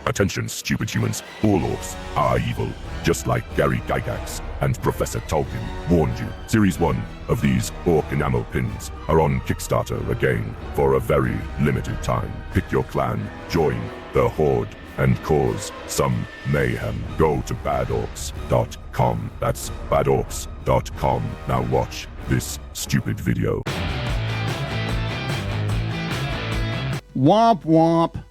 Attention, stupid humans. All orcs are evil, just like Gary Gygax and Professor Tolkien warned you. Series 1 of these orc enamel pins are on Kickstarter again for a very limited time. Pick your clan, join the Horde, and cause some mayhem. Go to badorcs.com. That's badorcs.com. Now watch this stupid video. Womp womp.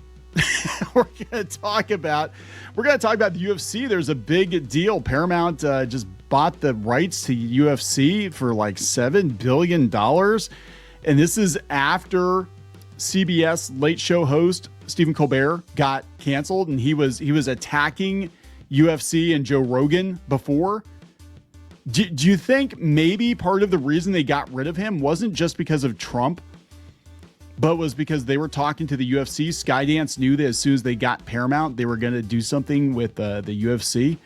We're gonna talk about the UFC. There's a big deal. Paramount just bought the rights to UFC for like $7 billion. And this is after CBS late show host Stephen Colbert got canceled, and he was attacking UFC and Joe Rogan before. Do you think maybe part of the reason they got rid of him wasn't just because of Trump, but was because they were talking to the UFC? Skydance knew that as soon as they got Paramount, they were going to do something with the UFC.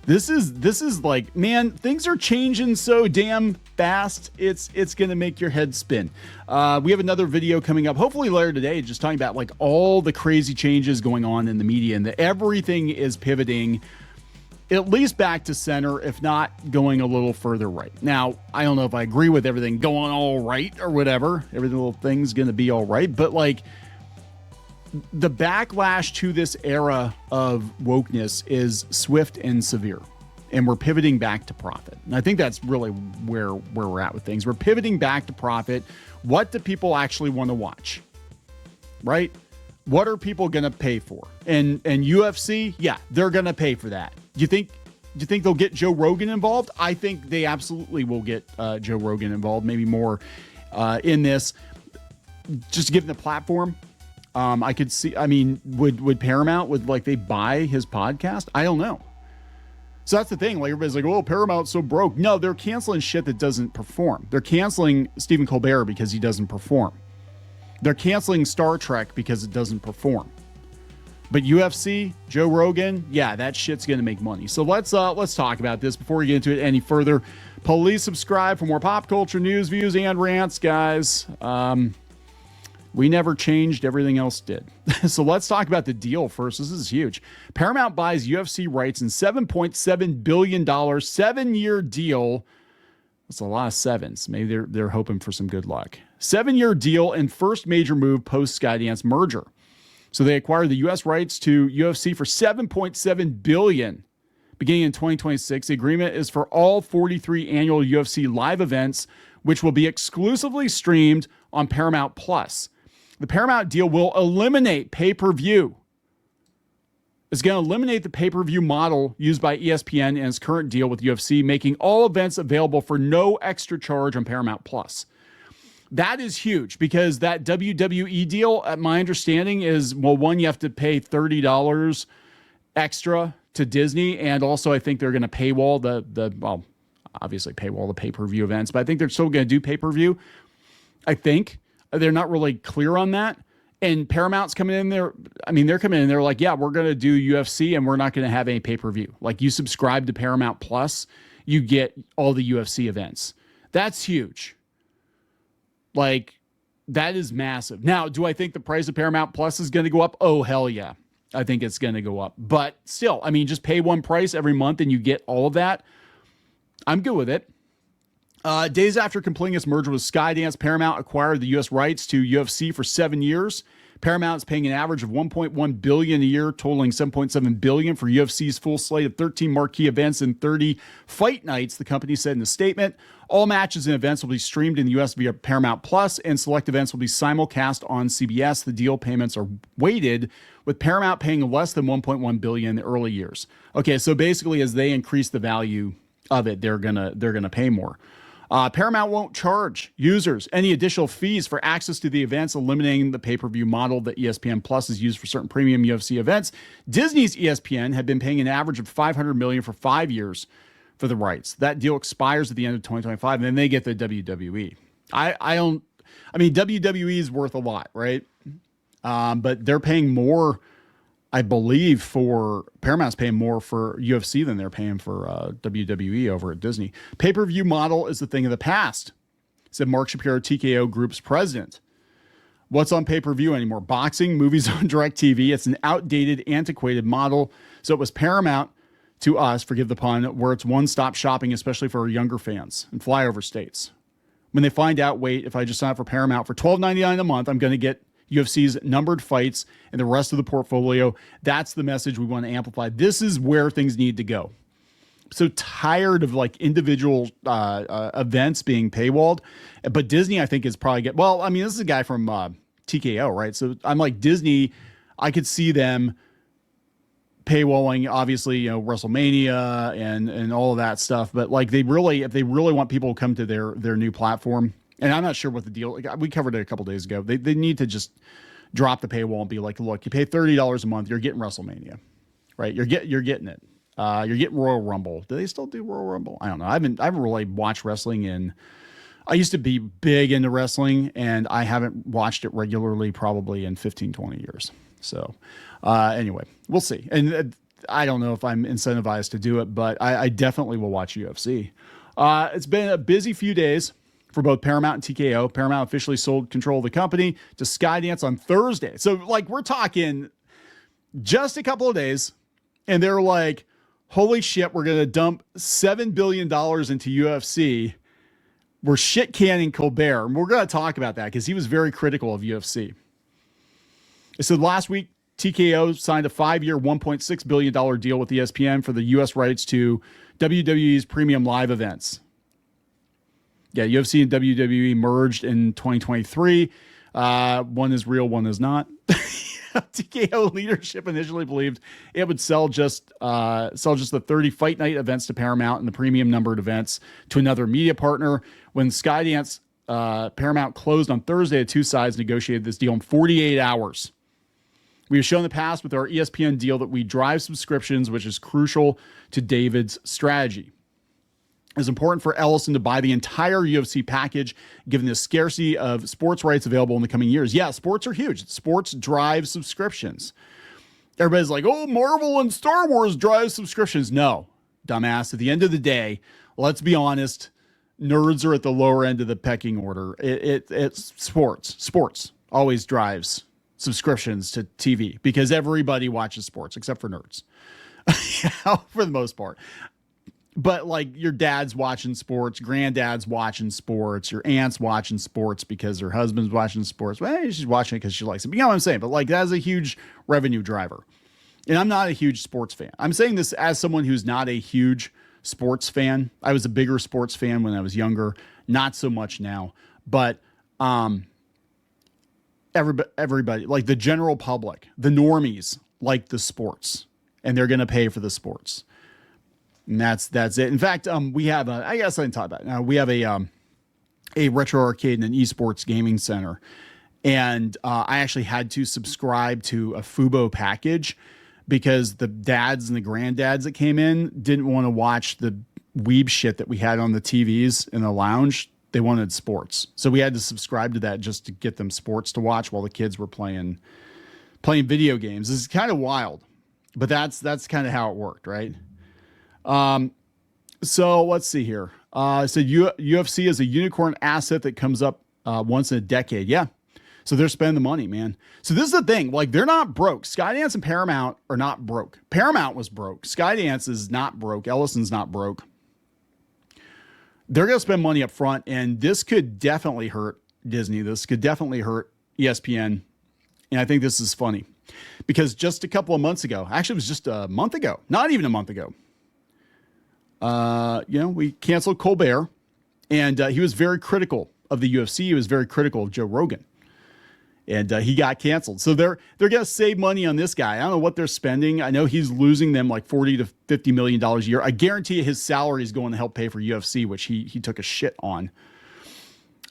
This is like, man, things are changing so damn fast. It's going to make your head spin. We have another video coming up, hopefully later today, just talking about like all the crazy changes going on in the media and that everything is pivoting at least back to center, if not going a little further right. Now, I don't know if I agree with everything going all right or whatever. Every little thing's going to be all right. But like the backlash to this era of wokeness is swift and severe. And we're pivoting back to profit. And I think that's really where we're at with things. We're pivoting back to profit. What do people actually want to watch? Right? What are people going to pay for? And UFC, yeah, they're going to pay for that. Do you think they'll get Joe Rogan involved? I think they absolutely will get Joe Rogan involved, maybe more in this, just to give him the platform. I could see, I mean, would Paramount, would like they buy his podcast? I don't know. So that's the thing. Like everybody's like, oh, Paramount's so broke. No, they're canceling shit that doesn't perform. They're canceling Stephen Colbert because he doesn't perform. They're canceling Star Trek because it doesn't perform. But UFC, Joe Rogan, yeah, that shit's going to make money. So let's talk about this before we get into it any further. Please subscribe for more pop culture news, views, and rants, guys. We never changed. Everything else did. So let's talk about the deal first. This is huge. Paramount buys UFC rights in $7.7 billion, 7-year deal. That's a lot of sevens. Maybe they're hoping for some good luck. 7-year deal and first major move post Skydance merger. So they acquired the U.S. rights to UFC for $7.7 billion beginning in 2026. The agreement is for all 43 annual UFC live events, which will be exclusively streamed on Paramount Plus. The Paramount deal will eliminate pay-per-view. It's going to eliminate the pay-per-view model used by ESPN in its current deal with UFC, making all events available for no extra charge on Paramount Plus. That is huge because that WWE deal, at my understanding, is, well, one, you have to pay $30 extra to Disney, and also I think they're going to paywall obviously paywall the pay-per-view events, but I think they're still going to do pay-per-view. I think they're not really clear on that. And Paramount's coming in there. I mean, they're coming in there like, yeah, we're going to do UFC and we're not going to have any pay-per-view. Like, you subscribe to Paramount Plus, you get all the UFC events. That's huge. Like, that is massive. Now, do I think the price of Paramount Plus is going to go up? Oh, hell yeah. I think it's going to go up. But still, I mean, just pay one price every month and you get all of that. I'm good with it. Days after completing its merger with Skydance, Paramount acquired the U.S. rights to UFC for 7 years. Paramount is paying an average of $1.1 billion a year, totaling $7.7 billion for UFC's full slate of 13 marquee events and 30 fight nights, the company said in a statement. All matches and events will be streamed in the U.S. via Paramount Plus, and select events will be simulcast on CBS. The deal payments are weighted, with Paramount paying less than $1.1 billion in the early years. Okay, so basically, as they increase the value of it, they're gonna pay more. Paramount won't charge users any additional fees for access to the events, eliminating the pay-per-view model that ESPN Plus is used for certain premium UFC events. Disney's ESPN had been paying an average of $500 million for 5 years for the rights. That deal expires at the end of 2025, and then they get the WWE. I mean, WWE is worth a lot, right? But they're paying more, I believe, for Paramount's paying more for UFC than they're paying for WWE over at Disney. Pay-per-view model is the thing of the past, said Mark Shapiro, TKO Group's president. What's on pay-per-view anymore? Boxing, movies on DirecTV. It's an outdated, antiquated model. So it was Paramount to us, forgive the pun, where it's one-stop shopping, especially for our younger fans and flyover states. When they find out, wait, if I just sign up for Paramount for $12.99 a month, I'm going to get UFC's numbered fights and the rest of the portfolio. That's the message we want to amplify. This is where things need to go. So tired of like individual events being paywalled, but Disney I think is probably this is a guy from TKO, right? So I'm like Disney, I could see them paywalling obviously, WrestleMania and all of that stuff, but like if they really want people to come to their new platform, and I'm not sure what the deal, we covered it a couple days ago, they need to just drop the paywall and be like, look, you pay $30 a month, you're getting WrestleMania, right? You're getting it. You're getting Royal Rumble. Do they still do Royal Rumble? I don't know. I haven't really watched wrestling I used to be big into wrestling, and I haven't watched it regularly probably in 15, 20 years. So anyway, we'll see. And I don't know if I'm incentivized to do it, but I definitely will watch UFC. It's been a busy few days for both Paramount and TKO. Paramount officially sold control of the company to Skydance on Thursday. So like we're talking just a couple of days, and they're like, holy shit, we're going to dump $7 billion into UFC. We're shit canning Colbert. And we're going to talk about that because he was very critical of UFC. So last week, TKO signed a 5-year, $1.6 billion deal with ESPN for the U.S. rights to WWE's premium live events. Yeah, UFC and WWE merged in 2023. One is real, one is not. TKO leadership initially believed it would sell just the 30 fight night events to Paramount and the premium numbered events to another media partner. When Skydance Paramount closed on Thursday, the two sides negotiated this deal in 48 hours. We have shown in the past with our ESPN deal that we drive subscriptions, which is crucial to David's strategy. It's important for Ellison to buy the entire UFC package, given the scarcity of sports rights available in the coming years. Yeah, sports are huge. Sports drive subscriptions. Everybody's like, oh, Marvel and Star Wars drive subscriptions. No, dumbass. At the end of the day, let's be honest, nerds are at the lower end of the pecking order. It's sports. Sports always drives subscriptions to TV because everybody watches sports except for nerds, for the most part. But like your dad's watching sports, granddad's watching sports, your aunt's watching sports because her husband's watching sports. Well, she's watching it because she likes it. But you know what I'm saying? But like that's a huge revenue driver. And I'm not a huge sports fan. I'm saying this as someone who's not a huge sports fan. I was a bigger sports fan when I was younger, not so much now. But everybody, like the general public, the normies like the sports, and they're going to pay for the sports. And that's it. In fact, we have I guess I didn't talk about it. Now we have a retro arcade and an esports gaming center, and I actually had to subscribe to a Fubo package because the dads and the granddads that came in didn't want to watch the weeb shit that we had on the TVs in the lounge. They wanted sports, so we had to subscribe to that just to get them sports to watch while the kids were playing video games. This is kind of wild, but that's kind of how it worked, right? So let's see here. So UFC is a unicorn asset that comes up once in a decade. Yeah. So they're spending the money, man. So this is the thing. Like they're not broke. Skydance and Paramount are not broke. Paramount was broke. Skydance is not broke. Ellison's not broke. They're going to spend money up front, and this could definitely hurt Disney. This could definitely hurt ESPN. And I think this is funny because just a couple of months ago, actually it was just a month ago, not even a month ago, we canceled Colbert, and he was very critical of the UFC. He was very critical of Joe Rogan, and he got canceled. So they're going to save money on this guy. I don't know what they're spending. I know he's losing them like $40 to $50 million a year. I guarantee his salary is going to help pay for UFC, which he took a shit on.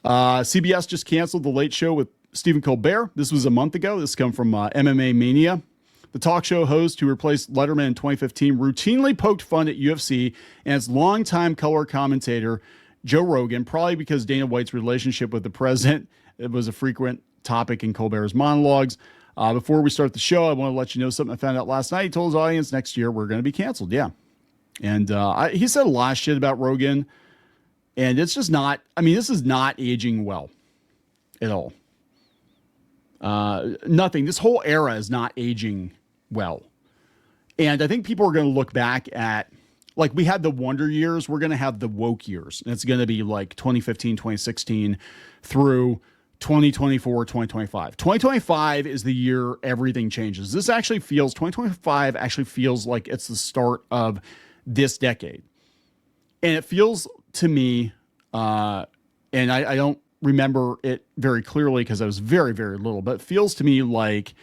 CBS just canceled The Late Show with Stephen Colbert. This was a month ago. This come from MMA Mania. The talk show host who replaced Letterman in 2015 routinely poked fun at UFC and its longtime color commentator, Joe Rogan, probably because Dana White's relationship with the president was a frequent topic in Colbert's monologues. Before we start the show, I want to let you know something I found out last night. He told his audience next year we're going to be canceled. Yeah. And he said a lot of shit about Rogan, and it's just not, this is not aging well at all. Nothing. This whole era is not aging well. And I think people are going to look back at, like, we had the wonder years. We're going to have the woke years. And it's going to be like 2015, 2016 through 2024, 2025. 2025 is the year everything changes. 2025 actually feels like it's the start of this decade. And it feels to me, and I don't remember it very clearly because I was very, very little, but it feels to me like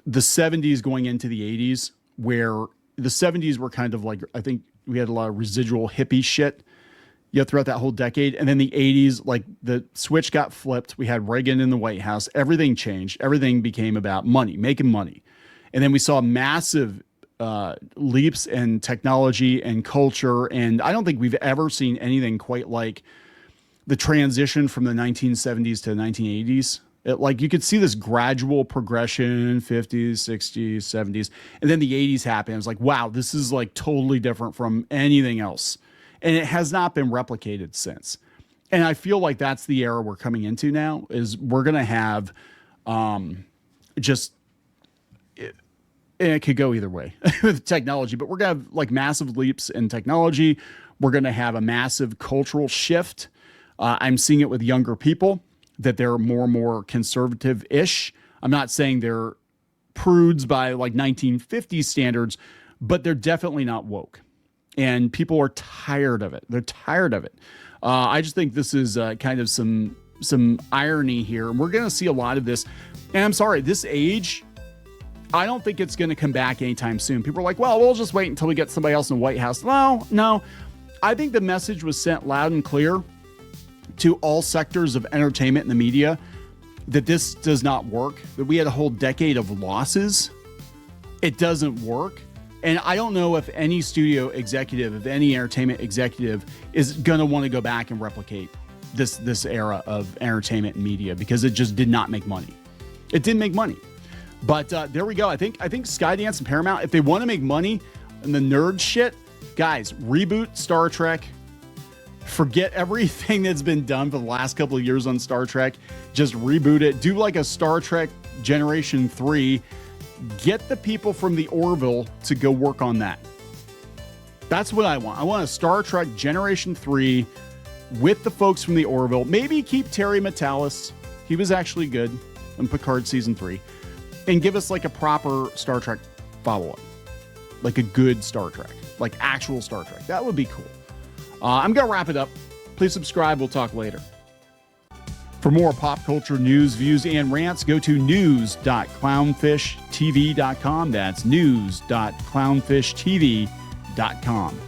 the 70s going into the 80s, where the 70s were kind of like, I think we had a lot of residual hippie shit throughout that whole decade. And then the 80s, like the switch got flipped. We had Reagan in the White House. Everything changed. Everything became about money, making money. And then we saw massive leaps in technology and culture. And I don't think we've ever seen anything quite like the transition from the 1970s to the 1980s. Like you could see this gradual progression, 50s, 60s, 70s, and then the 80s happened. It was like, wow, this is like totally different from anything else. And it has not been replicated since. And I feel like that's the era we're coming into now, is we're going to have and it could go either way with technology, but we're going to have like massive leaps in technology. We're going to have a massive cultural shift. I'm seeing it with younger people, that they're more and more conservative-ish. I'm not saying they're prudes by like 1950s standards, but they're definitely not woke. And people are tired of it. They're tired of it. I just think this is kind of some irony here. And we're going to see a lot of this. And I'm sorry, this age, I don't think it's going to come back anytime soon. People are like, well, we'll just wait until we get somebody else in the White House. No. I think the message was sent loud and clear to all sectors of entertainment and the media that this does not work, that we had a whole decade of losses. It doesn't work. And I don't know if any studio executive, if any entertainment executive is going to want to go back and replicate this era of entertainment and media, because it just did not make money. It didn't make money. But there we go. I think Skydance and Paramount, if they want to make money in the nerd shit, guys, reboot Star Trek. Forget everything that's been done for the last couple of years on Star Trek. Just reboot it. Do like a Star Trek Generation 3. Get the people from the Orville to go work on that. That's what I want. I want a Star Trek Generation 3 with the folks from the Orville. Maybe keep Terry Metalis. He was actually good in Picard Season 3. And give us like a proper Star Trek follow-up. Like a good Star Trek. Like actual Star Trek. That would be cool. I'm going to wrap it up. Please subscribe. We'll talk later. For more pop culture news, views, and rants, go to news.clownfishtv.com. That's news.clownfishtv.com.